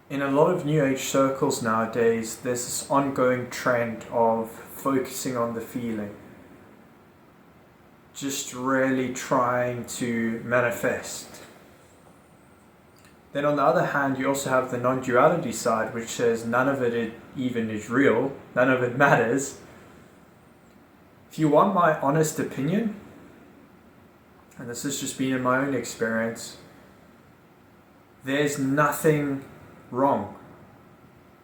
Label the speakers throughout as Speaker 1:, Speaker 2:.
Speaker 1: In a lot of New Age circles nowadays, there's this ongoing trend of focusing on the feeling, just really trying to manifest. Then on the other hand, you also have the non-duality side, which says none of it even is real, none of it matters. If you want my honest opinion, and this has just been in my own experience, there's nothing wrong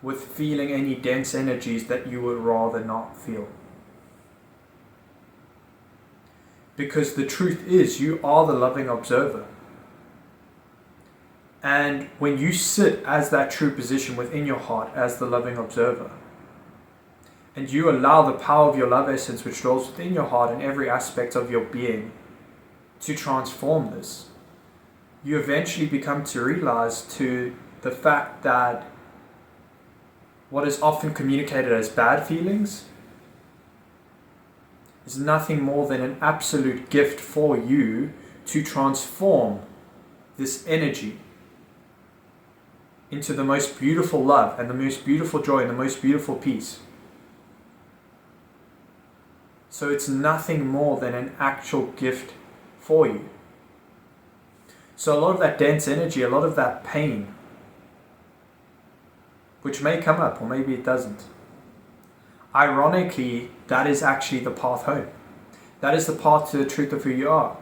Speaker 1: with feeling any dense energies that you would rather not feel. Because the truth is, you are the loving observer. And when you sit as that true position within your heart as the loving observer, and you allow the power of your love essence which dwells within your heart in every aspect of your being to transform this, you eventually become to realize to the fact that what is often communicated as bad feelings is nothing more than an absolute gift for you to transform this energy into the most beautiful love and the most beautiful joy and the most beautiful peace. So it's nothing more than an actual gift for you. So a lot of that dense energy, a lot of that pain, which may come up or maybe it doesn't, ironically, that is actually the path home. That is the path to the truth of who you are.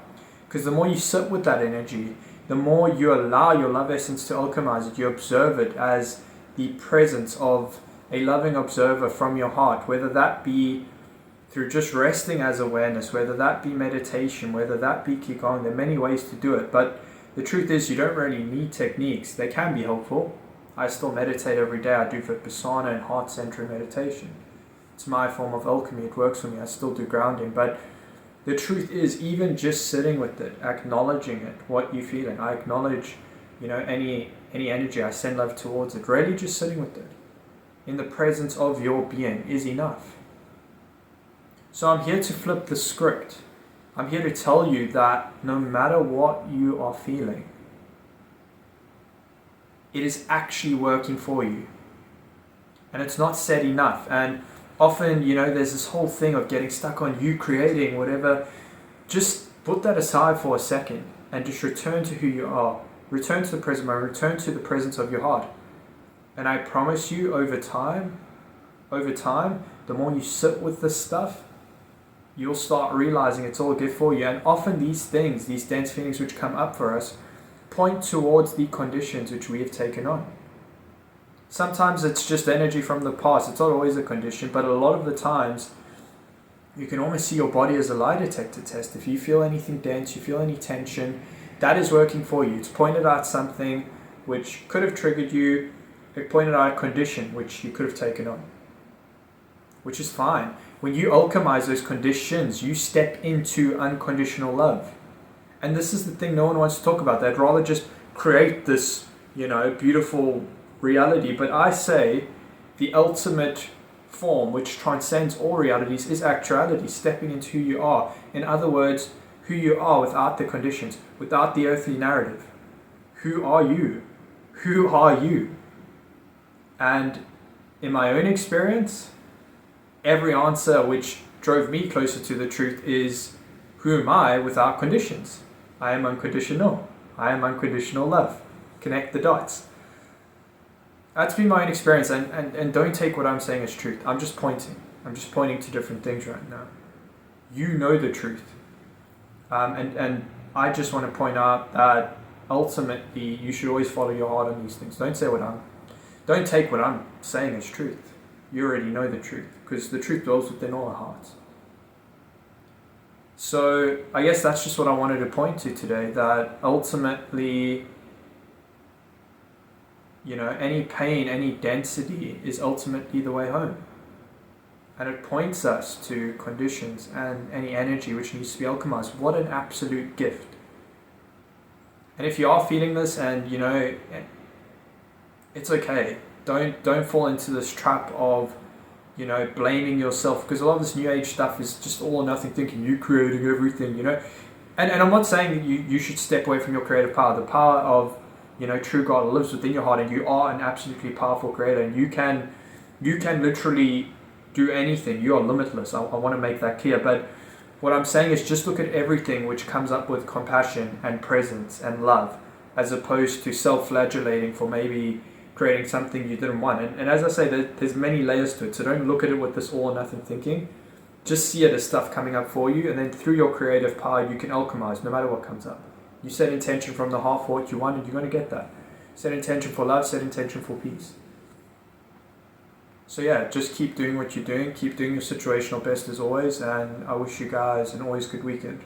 Speaker 1: Because the more you sit with that energy, the more you allow your love essence to alchemize it, you observe it as the presence of a loving observer from your heart, whether that be through just resting as awareness, whether that be meditation, whether that be Qigong. There are many ways to do it, but the truth is you don't really need techniques. They can be helpful. I still meditate every day. I do Vipassana and heart-centering meditation. It's my form of alchemy. It works for me. I still do grounding. But the truth is, even just sitting with it, acknowledging it, what you're feeling. I acknowledge, any energy. I send love towards it. Really just sitting with it in the presence of your being is enough. So I'm here to flip the script. I'm here to tell you that no matter what you are feeling, it is actually working for you. And it's not said enough. And often, there's this whole thing of getting stuck on you creating whatever. Just put that aside for a second and just return to who you are. Return to the present moment. Return to the presence of your heart. And I promise you, over time, the more you sit with this stuff, you'll start realizing it's all good for you. And often these things, these dense feelings which come up for us, point towards the conditions which we have taken on. Sometimes it's just energy from the past. It's not always a condition, but a lot of the times you can almost see your body as a lie detector test. If you feel anything dense, you feel any tension, that is working for you. It's pointed out something which could have triggered you. It pointed out a condition which you could have taken on, which is fine. When you alchemize those conditions, you step into unconditional love. And this is the thing no one wants to talk about. They'd rather just create this, beautiful reality. But I say the ultimate form which transcends all realities is actuality, stepping into who you are. In other words, who you are without the conditions, without the earthly narrative. Who are you? Who are you? And in my own experience, every answer which drove me closer to the truth is, who am I without conditions? I am unconditional. I am unconditional love. Connect the dots. That's been my own experience, and don't take what I'm saying as truth. I'm just pointing. I'm just pointing to different things right now. You know the truth. And I just want to point out that ultimately you should always follow your heart on these things. Don't take what I'm saying as truth. You already know the truth, because the truth dwells within all our hearts. So I guess that's just what I wanted to point to today, that ultimately, any pain, any density is ultimately the way home. And it points us to conditions and any energy which needs to be alchemized. What an absolute gift. And if you are feeling this and, it's okay. Don't fall into this trap of, blaming yourself, because a lot of this new age stuff is just all or nothing thinking, you creating everything, And I'm not saying that you should step away from your creative power. The power of, true God lives within your heart, and you are an absolutely powerful creator, and you can literally do anything. You are limitless. I want to make that clear. But what I'm saying is just look at everything which comes up with compassion and presence and love, as opposed to self-flagellating for maybe creating something you didn't want. And as I say, there's many layers to it. So don't look at it with this all or nothing thinking. Just see it as stuff coming up for you, and then through your creative power, you can alchemize no matter what comes up. You set intention from the heart for what you want, and you're going to get that. Set intention for love, set intention for peace. So yeah, just keep doing what you're doing, keep doing your situational best as always, and I wish you guys an always good weekend.